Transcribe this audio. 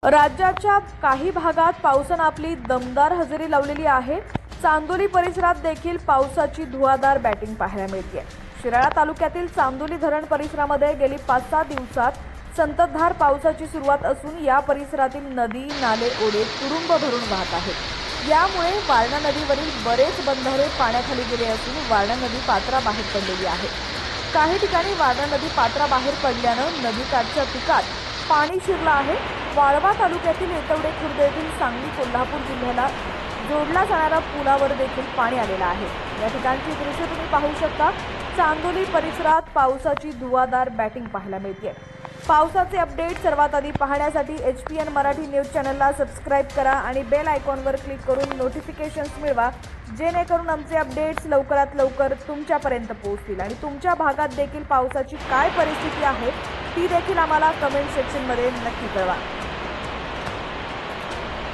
राज्याच्या काही भागात पावसानं आपली दमदार हजेरी लावलेली आहे। चांदोली परिसरात देखील पावसाची धुवाधार बॅटिंग पाहायला मिळते। शिराळा तालुक्यातील चांदोली धरण परिसरामध्ये गेली 5-6 दिवसात संततधार पावसाची सुरुवात असून या परिसरातील नदी नाले ओढे तुडुंब भरून वाहत आहेत। यामुळे वारणा नदीवरील बरेच बंधारे पाण्याखाली गेले असून वारणा नदी पात्राबाहेर पडलेली आहे। काही ठिकाणी वारणा नदी पात्राबाहेर पडल्यानं नदीकाठच्या पिकात पाणी शिरलं आहे। वाळवा तालुक्यातील येतवडे खुर्द येथील सांगली कोल्हापूर जिल्ह्याला जोडला जाणाऱ्या पुलावर देखील पाणी आलेलं आहे। या ठिकाणची दृश्य तुम्ही पाहू शकता। चांदोली परिसरात पावसाची धुवाधार बॅटिंग पाहायला मिळते। पावसाचे अपडेट सर्वात आधी पाहण्यासाठी HPN मराठी न्यूज चॅनलला सबस्क्राइब करा आणि बेल आयकॉनवर क्लिक करून नोटिफिकेशन्स मिळवा, जेणेकरून आमचे अपडेट्स लवकरात लवकर तुमच्यापर्यंत पोहोचतील। आणि तुमच्या भागात देखील पावसाची काय परिस्थिती आहे ती देखील आम्हाला कमेंट सेक्शनमध्ये नक्की कळवा।